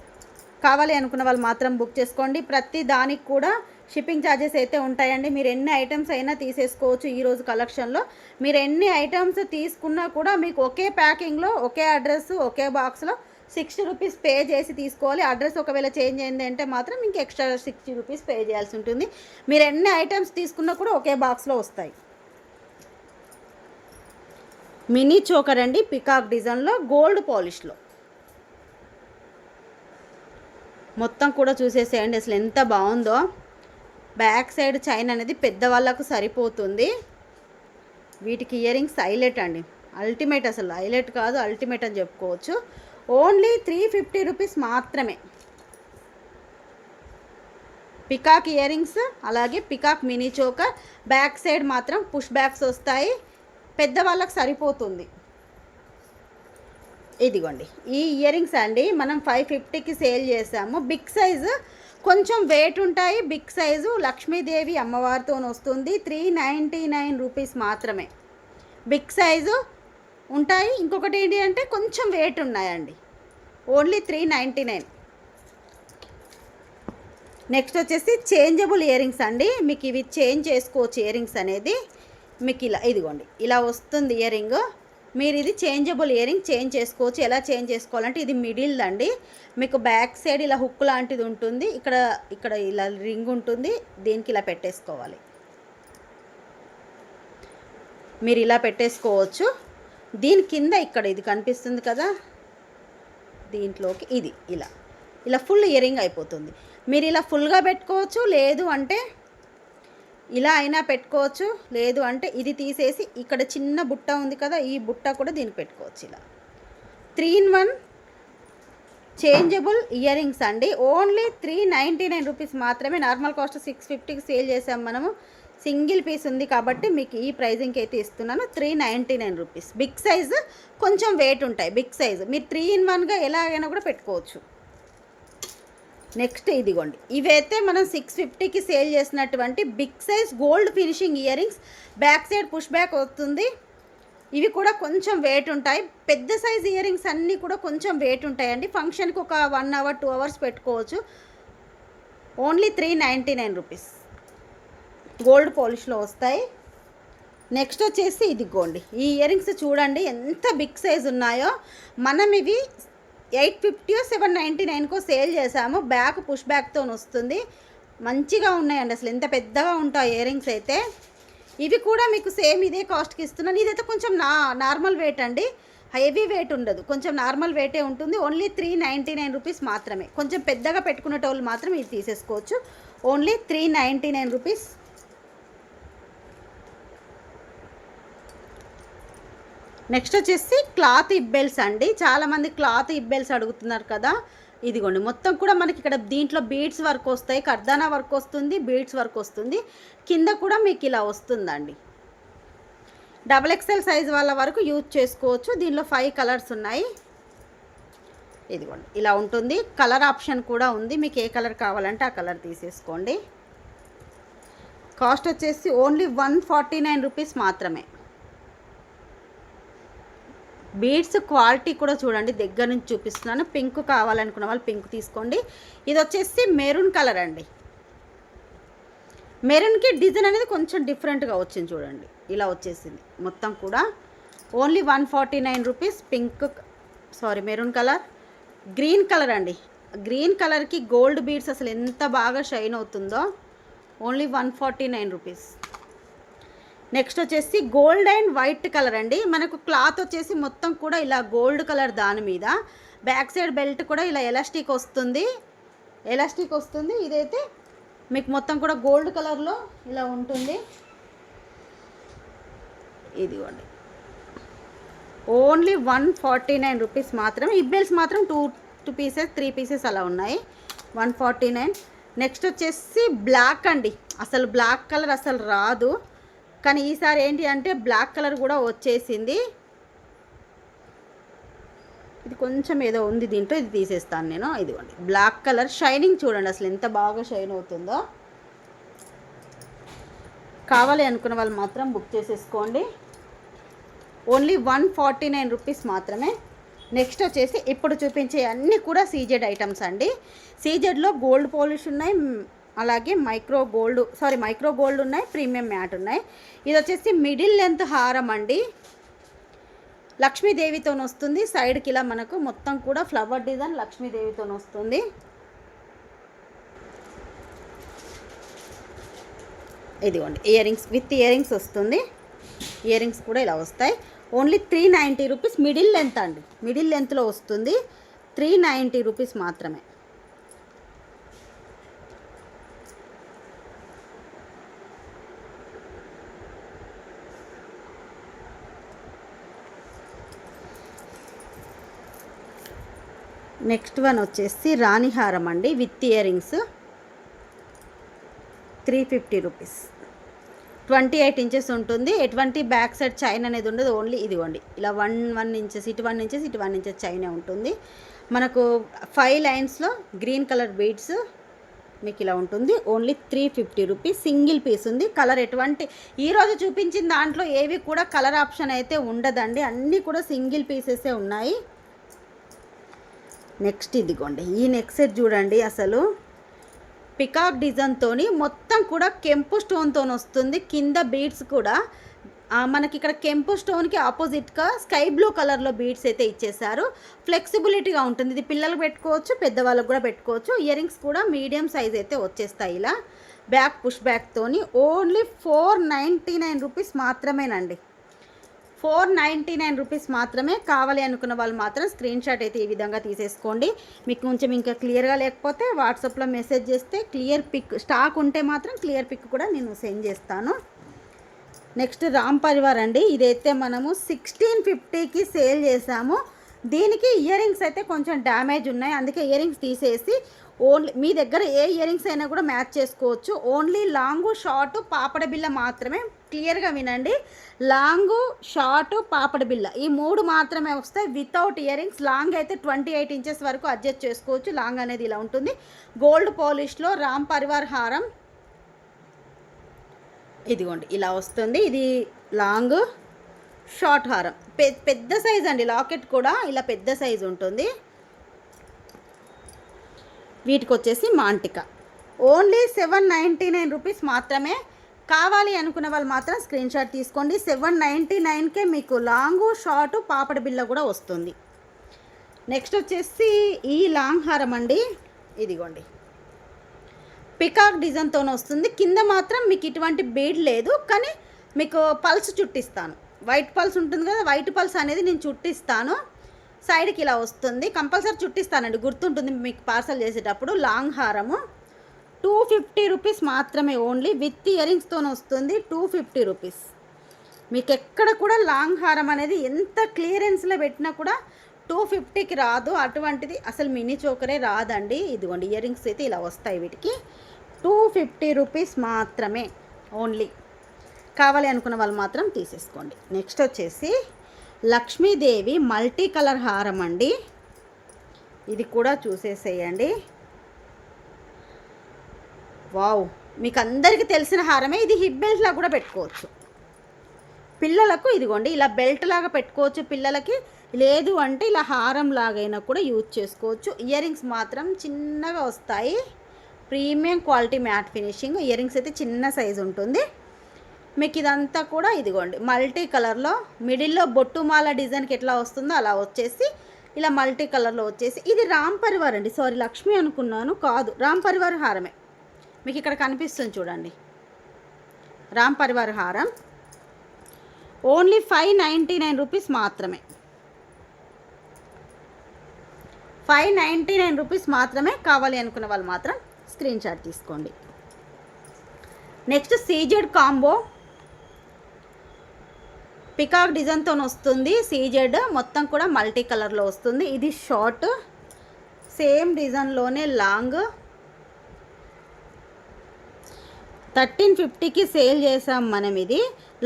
కావాలి అనుకున్న వాళ్ళు మాత్రం బుక్ చేసుకోండి. ప్రతి దానికి కూడా షిప్పింగ్ ఛార్జెస్ అయితే ఉంటాయండి. మీరు ఎన్ని ఐటమ్స్ అయినా తీసేసుకోవచ్చు. ఈరోజు కలెక్షన్లో మీరు ఎన్ని ఐటమ్స్ తీసుకున్నా కూడా మీకు ఒకే ప్యాకింగ్లో, ఒకే అడ్రస్, ఒకే బాక్స్లో 60 రూపీస్ పే చేసి తీసుకోవాలి. అడ్రస్ ఒకవేళ చేంజ్ అయింది అంటే మాత్రం ఇంక ఎక్స్ట్రా 60 రూపీస్ పే చేయాల్సి ఉంటుంది. మీరు ఎన్ని ఐటమ్స్ తీసుకున్నా కూడా ఒకే బాక్స్లో వస్తాయి. మినీ చోకర్ అండి, పికాక్ డిజైన్లో గోల్డ్ పాలిష్లో. మొత్తం కూడా చూసేసేయండి అసలు ఎంత బాగుందో. బ్యాక్ సైడ్ చైన్ అనేది పెద్దవాళ్ళకు సరిపోతుంది. వీటికి ఇయర్ రింగ్స్ హైలైట్ అండి, అల్టిమేట్. అసలు హైలైట్ కాదు, అల్టిమేట్ అని చెప్పుకోవచ్చు. ఓన్లీ 350 రూపీస్ మాత్రమే. పికాక్ ఇయర్ రింగ్స్, అలాగే peacock mini choker. Back side మాత్రం పుష్ బ్యాక్స్ వస్తాయి, పెద్దవాళ్ళకి సరిపోతుంది. ఇదిగోండి ఈ ఇయర్ రింగ్స్ అండి మనం 550కి సేల్ చేసాము. బిగ్ సైజు కొంచెం వెయిట్ ఉంటాయి. బిగ్ సైజు లక్ష్మీదేవి అమ్మవారితో వస్తుంది. 399 రూపీస్ మాత్రమే. బిగ్ సైజు ఉంటాయి. ఇంకొకటి ఏంటి అంటే కొంచెం వెయిట్ ఉన్నాయండి. ఓన్లీ 399. నెక్స్ట్ వచ్చేసి చేంజబుల్ ఇయర్ రింగ్స్ అండి. మీకు ఇవి చేంజ్ చేసుకోవచ్చు. ఇయర్ రింగ్స్ అనేది మీకు ఇలా ఇదిగోండి ఇలా వస్తుంది ఇయర్ రింగ్. మీరు ఇది చేంజబుల్ ఇయర్ రింగ్ చేంజ్ చేసుకోవచ్చు. ఎలా చేంజ్ చేసుకోవాలంటే ఇది మిడిల్ అండి. మీకు బ్యాక్ సైడ్ ఇలా హుక్ లాంటిది ఉంటుంది. ఇక్కడ ఇలా రింగ్ ఉంటుంది. దీనికి ఇలా పెట్టేసుకోవాలి. మీరు ఇలా పెట్టేసుకోవచ్చు. దీని కింద ఇక్కడ ఇది కనిపిస్తుంది కదా, దీంట్లోకి ఇది ఇలా ఫుల్ ఇయర్ రింగ్ అయిపోతుంది. మీరు ఇలా ఫుల్గా పెట్టుకోవచ్చు, లేదు అంటే ఇలా అయినా పెట్టుకోవచ్చు. లేదు అంటే ఇది తీసేసి ఇక్కడ చిన్న బుట్ట ఉంది కదా, ఈ బుట్ట కూడా దీనికి పెట్టుకోవచ్చు. ఇలా 3-in-1 చేంజబుల్ ఇయర్ రింగ్స్ అండి. ఓన్లీ 399 రూపీస్ మాత్రమే. నార్మల్ కాస్ట్ 650కి సేల్ చేసాం మనము. సింగిల్ పీస్ ఉంది కాబట్టి మీకు ఈ ప్రైజింగ్కి అయితే ఇస్తున్నాను. 399 రూపీస్. బిగ్ సైజు కొంచెం వెయిట్ ఉంటాయి. బిగ్ సైజు మీరు 3-in-1గా ఎలాగైనా కూడా పెట్టుకోవచ్చు. నెక్స్ట్ ఇదిగోండి ఇవైతే మనం 650కి సేల్ చేసినటువంటి big size gold finishing earrings. Back side push back వస్తుంది. ఇవి కూడా కొంచెం వెయిట్ ఉంటాయి. పెద్ద సైజ్ ఇయర్ రింగ్స్ అన్నీ కూడా కొంచెం వెయిట్ ఉంటాయండి. ఫంక్షన్కి ఒక 1 అవర్ 2 అవర్స్ పెట్టుకోవచ్చు. Only 399 rupees. గోల్డ్ పాలిష్లో వస్తాయి. నెక్స్ట్ వచ్చేసి ఇదిగోండి ఈ ఇయర్ రింగ్స్ చూడండి ఎంత బిగ్ సైజ్ ఉన్నాయో. మనం ఇవి 850 799కో సేల్ చేసాము. బ్యాక్ పుష్ బ్యాక్తో వస్తుంది. మంచిగా ఉన్నాయండి. అసలు ఎంత పెద్దగా ఉంటాయి ఇయర్ రింగ్స్ అయితే. ఇవి కూడా మీకు సేమ్ ఇదే కాస్ట్కి ఇస్తున్నాను. ఇదైతే కొంచెం నార్మల్ వెయిట్ అండి, హెవీ వెయిట్ ఉండదు, కొంచెం నార్మల్ వెయిటే ఉంటుంది. ఓన్లీ 399 రూపీస్ మాత్రమే. కొంచెం పెద్దగా పెట్టుకునేటోళ్ళు మాత్రం ఇది తీసేసుకోవచ్చు. Only 399 rupees. నెక్స్ట్ వచ్చేసి క్లాత్ ఇబ్బెల్స్ అండి. చాలామంది క్లాత్ ఇబ్బెల్స్ అడుగుతున్నారు కదా. ఇదిగోండి మొత్తం కూడా మనకి ఇక్కడ దీంట్లో బీడ్స్ వర్క్ వస్తాయి, కర్దానా వర్క్ వస్తుంది, బీడ్స్ వర్క్ వస్తుంది. కింద కూడా మీకు ఇలా వస్తుందండి. XXL సైజ్ వాళ్ళ వరకు యూజ్ చేసుకోవచ్చు. దీనిలో 5 కలర్స్ ఉన్నాయి. ఇదిగోండి ఇలా ఉంటుంది. కలర్ ఆప్షన్ కూడా ఉంది. మీకు ఏ కలర్ కావాలంటే ఆ కలర్ తీసేసుకోండి. కాస్ట్ వచ్చేసి ఓన్లీ 149 రూపీస్ మాత్రమే. బీడ్స్ క్వాలిటీ కూడా చూడండి, దగ్గర నుంచి చూపిస్తున్నాను. పింక్ కావాలనుకున్న వాళ్ళు పింక్ తీసుకోండి. ఇది వచ్చేసి మెరూన్ కలర్ అండి. మెరూన్కి డిజైన్ అనేది కొంచెం డిఫరెంట్గా వచ్చింది చూడండి. ఇలా వచ్చేసింది మొత్తం కూడా. Only 149 rupees. Maroon colour. Green colour అండి. గ్రీన్ కలర్కి గోల్డ్ బీడ్స్ అసలు ఎంత బాగా షైన్ అవుతుందో. Only 149 rupees. నెక్స్ట్ వచ్చేసి గోల్డ్ అండ్ వైట్ కలర్ అండి. మనకు క్లాత్ వచ్చేసి మొత్తం కూడా ఇలా గోల్డ్ కలర్, దాని మీద బ్యాక్ సైడ్ బెల్ట్ కూడా ఇలా ఎలాస్టిక్ వస్తుంది. ఎలాస్టిక్ వస్తుంది. ఇదైతే మీకు మొత్తం కూడా గోల్డ్ కలర్లో ఇలా ఉంటుంది. ఇదిగోండి ఓన్లీ 149 రూపీస్ మాత్రమే. ఇబ్బెల్స్ మాత్రం 2 పీసెస్ 3 పీసెస్ అలా ఉన్నాయి. 149. నెక్స్ట్ వచ్చేసి బ్లాక్ అండి. అసలు బ్లాక్ కలర్ అసలు రాదు, కానీ ఈసారి ఏంటి అంటే బ్లాక్ కలర్ కూడా వచ్చేసింది. ఇది కొంచెం ఏదో ఉంది దీంట్లో, ఇది తీసేస్తాను నేను. ఇదిగోండి బ్లాక్ కలర్ షైనింగ్ చూడండి అసలు ఎంత బాగా షైన్ అవుతుందో. కావాలి అనుకున్న వాళ్ళు మాత్రం బుక్ చేసేసుకోండి. ఓన్లీ 149 రూపీస్ మాత్రమే. నెక్స్ట్ వచ్చేసి ఇప్పుడు చూపించే అన్నీ కూడా సీజెడ్ ఐటమ్స్ అండి. సీజెడ్లో గోల్డ్ పాలిష్ ఉన్నాయి, అలాగే మైక్రో గోల్డ్ ఉన్నాయి, ప్రీమియం మ్యాట్ ఉన్నాయి. ఇది వచ్చేసి మిడిల్ లెంత్ హారం అండి, లక్ష్మీదేవితో వస్తుంది. సైడ్కి ఇలా మనకు మొత్తం కూడా ఫ్లవర్ డిజైన్ లక్ష్మీదేవితో వస్తుంది. ఇదిగోండి ear rings with ear rings వస్తుంది. ఇయర్ రింగ్స్ కూడా ఇలా వస్తాయి. Only 390 rupees. మిడిల్ లెంత్ అండి, మిడిల్ లెంత్లో వస్తుంది. 390 రూపీస్ మాత్రమే. నెక్స్ట్ వన్ వచ్చేసి రాణిహారం అండి with ear rings, 350 rupees. 28 inches ఉంటుంది. ఎటువంటి బ్యాక్ సైడ్ చైన్ అనేది ఉండదు. ఓన్లీ ఇదిగోండి ఇలా 1 ఇంచెస్, ఇటు 1 ఇంచెస్, ఇటు 1 ఇంచెస్ చైనే ఉంటుంది. మనకు 5 లైన్స్లో గ్రీన్ కలర్ బీడ్స్ మీకు ఇలా ఉంటుంది. Only 350 rupees. సింగిల్ పీస్ ఉంది. కలర్ ఎటువంటి ఈరోజు చూపించిన దాంట్లో ఏవి కూడా కలర్ ఆప్షన్ అయితే ఉండదండి, అన్నీ కూడా సింగిల్ పీసెసే ఉన్నాయి. నెక్స్ట్ ఇదిగోండి ఈ నెక్ సెట్ చూడండి, అసలు పికాక్ డిజైన్తో మొత్తం కూడా కెంపు స్టోన్తో వస్తుంది. కింద బీడ్స్ కూడా మనకి ఇక్కడ కెంపు స్టోన్కి ఆపోజిట్గా స్కై బ్లూ కలర్లో బీడ్స్ అయితే ఇచ్చేసారు. ఫ్లెక్సిబిలిటీగా ఉంటుంది. ఇది పిల్లలకు పెట్టుకోవచ్చు, పెద్దవాళ్ళకు కూడా పెట్టుకోవచ్చు. ఇయర్ రింగ్స్ కూడా మీడియం సైజ్ అయితే వచ్చేస్తాయి ఇలా బ్యాక్ పుష్ బ్యాక్తోని. ఓన్లీ 499 రూపీస్ మాత్రమేనండి. 499 రూపీస్ మాత్రమే. కావాలి అనుకున్న వాళ్ళు మాత్రం స్క్రీన్ షాట్ అయితే ఈ విధంగా తీసేసుకోండి. మీకు కొంచెం ఇంకా క్లియర్గా లేకపోతే వాట్సాప్లో మెసేజ్ చేస్తే క్లియర్ పిక్, స్టాక్ ఉంటే మాత్రం క్లియర్ పిక్ కూడా నేను సెండ్ చేస్తాను. నెక్స్ట్ రామ్ పరివార్ అండి. ఇదైతే మనము 1650కి సేల్ చేసాము. దీనికి ఇయర్ రింగ్స్ అయితే కొంచెం డ్యామేజ్ ఉన్నాయి, అందుకే ఇయర్ రింగ్స్ తీసేసి ఓన్లీ మీ దగ్గర ఏ ఇయర్ రింగ్స్ అయినా కూడా మ్యాచ్ చేసుకోవచ్చు. ఓన్లీ లాంగు షార్ట్ పాపడ బిల్ల మాత్రమే. క్లియర్గా వినండి, లాంగు షార్ట్ పాపడ బిల్ల ఈ 3 మాత్రమే వస్తాయి వితౌట్ ఇయర్ రింగ్స్. లాంగ్ అయితే 28 ఇంచెస్ వరకు అడ్జస్ట్ చేసుకోవచ్చు. లాంగ్ అనేది ఇలా ఉంటుంది. గోల్డ్ పాలిష్లో రామ్ పరివార్ హారం ఇదిగోండి ఇలా వస్తుంది. ఇది లాంగ్ షార్ట్ హారం, పెద్ద సైజ్ అండి. లాకెట్ కూడా ఇలా పెద్ద సైజు ఉంటుంది. వీటికి వచ్చేసి మాంటిక. ఓన్లీ 799 రూపీస్ మాత్రమే. కావాలి అనుకున్న వాళ్ళు మాత్రం స్క్రీన్ షాట్ తీసుకోండి. 799కే మీకు లాంగు షార్ట్ పాపడ బిల్ల కూడా వస్తుంది. నెక్స్ట్ వచ్చేసి ఈ లాంగ్ హారం అండి. ఇదిగోండి పికాక్ డిజైన్తో వస్తుంది. కింద మాత్రం మీకు ఇటువంటి బీడ్ లేదు, కానీ మీకు పల్స్ చుట్టిస్తాను. వైట్ పల్స్ ఉంటుంది కదా, వైట్ పల్స్ అనేది నేను చుట్టిస్తాను. సైడ్కి ఇలా వస్తుంది, కంపల్సరీ చుట్టిస్తానండి, గుర్తుంటుంది మీకు పార్సల్ చేసేటప్పుడు. లాంగ్ హారము 250 రూపీస్ మాత్రమే. ఓన్లీ విత్ ఇయర్ రింగ్స్తో వస్తుంది. 250 రూపీస్. మీకు ఎక్కడ కూడా లాంగ్ హారం అనేది ఎంత క్లియరెన్స్లో పెట్టినా కూడా 250కి రాదు. అటువంటిది అసలు మినీ చోకరే రాదండి. ఇదిగోండి ఇయర్ రింగ్స్ అయితే ఇలా వస్తాయి. వీటికి 250 రూపీస్ మాత్రమే ఓన్లీ. కావాలి అనుకున్న వాళ్ళు మాత్రం తీసేసుకోండి. నెక్స్ట్ వచ్చేసి లక్ష్మీదేవి మల్టీ కలర్ హారం అండి. ఇది కూడా చూసేసేయండి. వావ్, మీకు అందరికీ తెలిసిన హారమే. ఇది హిప్ బెల్ట్లా కూడా పెట్టుకోవచ్చు పిల్లలకు. ఇదిగోండి ఇలా బెల్ట్ లాగా పెట్టుకోవచ్చు పిల్లలకి, లేదు అంటే ఇలా హారం లాగైనా కూడా యూజ్ చేసుకోవచ్చు. ఇయర్ రింగ్స్ మాత్రం చిన్నగా వస్తాయి. Premium quality matte finishing. Ear rings అయితే చిన్న సైజు ఉంటుంది. మీకు ఇదంతా కూడా ఇదిగోండి మల్టీ కలర్లో మిడిల్లో బొట్టుమాల డిజైన్కి ఎట్లా వస్తుందో అలా వచ్చేసి ఇలా మల్టీ కలర్లో వచ్చేసి. ఇది రామ్ పరివార్ అండి, సారీ లక్ష్మి అనుకున్నాను, కాదు రామ్ పరివార్ హారమే. మీకు ఇక్కడ కనిపిస్తుంది చూడండి, రామ్ పరివార్ హారం. ఓన్లీ 599 రూపీస్ మాత్రమే. 599 రూపీస్ మాత్రమే. కావాలి అనుకున్న వాళ్ళు మాత్రం స్క్రీన్ షాట్ తీసుకోండి. నెక్స్ట్ సీజెడ్ కాంబో పికాక్ డిజైన్తో వస్తుంది. సీజెడ్ మొత్తం కూడా మల్టీ కలర్లో వస్తుంది. ఇది షార్ట్, సేమ్ డిజైన్లోనే లాంగ్. 1350కి సేల్ చేసాం మనం. ఇది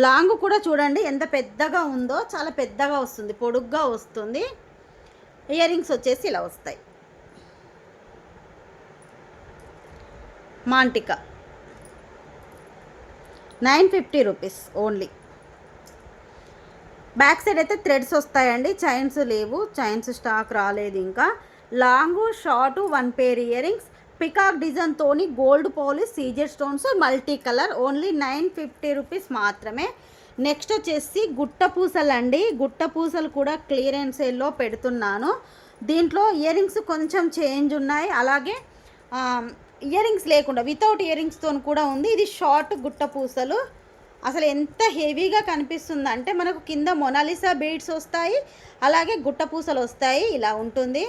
లాంగ్ కూడా చూడండి ఎంత పెద్దగా ఉందో, చాలా పెద్దగా వస్తుంది, పొడుగ్గా వస్తుంది. ఇయర్ రింగ్స్ వచ్చేసి ఇలా వస్తాయి. మాంటికా 950 రూపీస్ ఓన్లీ. బ్యాక్ సైడ్ అయితే థ్రెడ్స్ వస్తాయండి, చైన్స్ లేవు, చైన్స్ స్టాక్ రాలేదు ఇంకా. Long short 1 pair earrings, peacock డిజైన్తోని gold polish CZ stones, multi colour. Only 950 rupees మాత్రమే. నెక్స్ట్ వచ్చేసి గుట్ట పూసలు అండి. గుట్ట పూసలు కూడా క్లియరెన్స్ సేల్లో పెడుతున్నాను. దీంట్లో ఇయర్ రింగ్స్ కొంచెం చేంజ్ ఉన్నాయి, అలాగే ఇయర్ రింగ్స్ లేకుండా వితౌట్ ఇయర్ రింగ్స్తో కూడా ఉంది. ఇది షార్ట్ గుట్ట పూసలు. అసలు ఎంత హెవీగా కనిపిస్తుందంటే మనకు కింద మొనాలిసా బీడ్స్ వస్తాయి, అలాగే గుట్ట పూసలు వస్తాయి. ఇలా ఉంటుంది.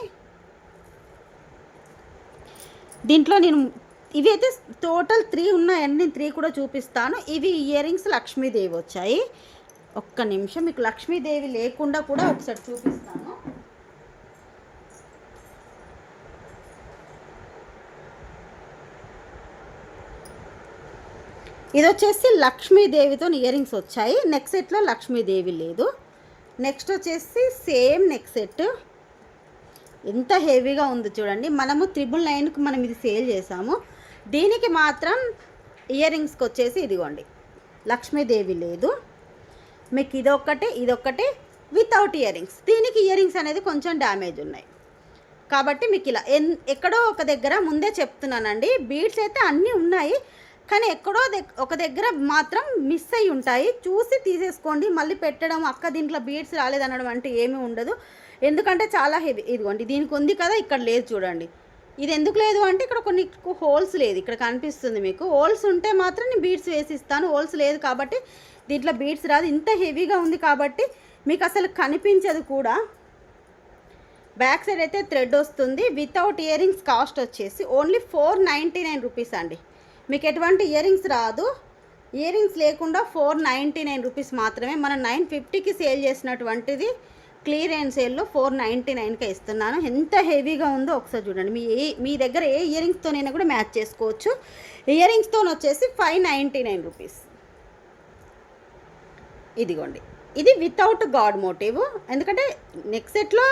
దీంట్లో నేను ఇవి అయితే టోటల్ 3 ఉన్నాయండి, నేను 3 కూడా చూపిస్తాను. ఇవి ఇయర్ రింగ్స్ లక్ష్మీదేవి వచ్చాయి. ఒక్క నిమిషం, మీకు లక్ష్మీదేవి లేకుండా కూడా ఒకసారి చూపిస్తాను. ఇది వచ్చేసి లక్ష్మీదేవితో ఇయర్ రింగ్స్ వచ్చాయి. నెక్ సెట్లో లక్ష్మీదేవి లేదు. నెక్స్ట్ వచ్చేసి సేమ్ నెక్ సెట్. ఎంత హెవీగా ఉంది చూడండి. మనము 999కి మనం ఇది సేల్ చేసాము. దీనికి మాత్రం ఇయర్ రింగ్స్కి వచ్చేసి ఇదిగోండి లక్ష్మీదేవి లేదు. మీకు ఇదొక్కటే వితౌట్ ఇయర్ రింగ్స్. దీనికి ఇయర్ రింగ్స్ అనేది కొంచెం డ్యామేజ్ ఉన్నాయి కాబట్టి మీకు ఇలా ఎక్కడో ఒక దగ్గర ముందే చెప్తున్నానండి. బీడ్స్ అయితే అన్నీ ఉన్నాయి, కానీ ఎక్కడో ఒక దగ్గర మాత్రం మిస్ అయ్యి ఉంటాయి. చూసి తీసేసుకోండి. మళ్ళీ పెట్టడం అక్క దీంట్లో బీడ్స్ రాలేదనడం అంటే ఏమీ ఉండదు. ఎందుకంటే చాలా హెవీ. ఇదిగోండి దీనికి ఉంది కదా, ఇక్కడ లేదు చూడండి. ఇది ఎందుకు లేదు అంటే ఇక్కడ కొన్ని హోల్స్ లేదు, ఇక్కడ కనిపిస్తుంది మీకు. హోల్స్ ఉంటే మాత్రం నేను బీడ్స్ వేసి ఇస్తాను. హోల్స్ లేదు కాబట్టి దీంట్లో బీడ్స్ రాదు. ఇంత హెవీగా ఉంది కాబట్టి మీకు అసలు కనిపించదు కూడా. బ్యాక్ సైడ్ అయితే థ్రెడ్ వస్తుంది. వితౌట్ ఇయర్ రింగ్స్ కాస్ట్ వచ్చేసి ఓన్లీ 499 రూపీస్ అండి. మీకు ఎటువంటి ఇయర్ రింగ్స్ రాదు. ఇయర్ రింగ్స్ లేకుండా 499 రూపీస్ మాత్రమే. మనం 950కి సేల్ చేసినటువంటిది క్లియరెన్స్ సేల్లో 499కే ఇస్తున్నాను. ఎంత హెవీగా ఉందో ఒకసారి చూడండి. మీ దగ్గర ఏ ఇయర్ రింగ్స్తోనైనా కూడా మ్యాచ్ చేసుకోవచ్చు. ఇయర్ రింగ్స్తో వచ్చేసి 599 రూపీస్. ఇదిగోండి, ఇది వితౌట్ గాడ్ మోటివ్. ఎందుకంటే నెక్ సెట్లో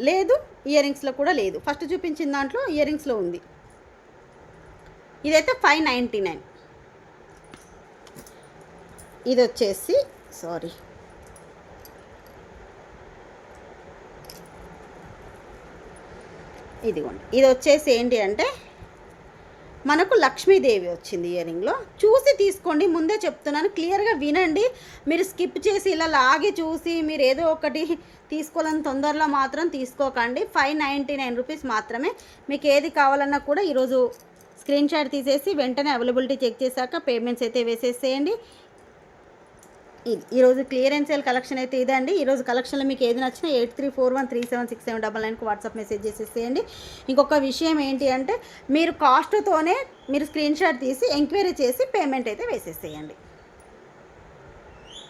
లేదు, ఇయర్ రింగ్స్లో కూడా లేదు. ఫస్ట్ చూపించిన దాంట్లో ఇయర్ రింగ్స్లో ఉంది. ఇదైతే 599. ఇది వచ్చేసి ఇదిగోండి, ఇది వచ్చేసి ఏంటి అంటే మనకు లక్ష్మీదేవి వచ్చింది ఇయర్ రింగ్లో. చూసి తీసుకోండి, ముందే చెప్తున్నాను, క్లియర్గా వినండి. మీరు స్కిప్ చేసి ఇలా లాగి చూసి మీరు ఏదో ఒకటి తీసుకోవాలని తొందరలో మాత్రం తీసుకోకండి. 599 రూపీస్ మాత్రమే. మీకు ఏది కావాలన్నా కూడా ఈరోజు స్క్రీన్ షాట్ తీసేసి వెంటనే అవైలబిలిటీ చెక్ చేశాక పేమెంట్స్ అయితే వేసేసేయండి. ఈరోజు క్లియరెన్స్ సేల్ కలెక్షన్ అయితే ఇదండి. ఈరోజు కలెక్షన్లో మీకు ఏది నచ్చినా 8341376799కి వాట్సాప్ మెసేజ్ చేసేసేయండి. ఇంకొక విషయం ఏంటి అంటే మీరు కాస్ట్తోనే మీరు స్క్రీన్ షాట్ తీసి ఎంక్వైరీ చేసి పేమెంట్ అయితే వేసేసేయండి.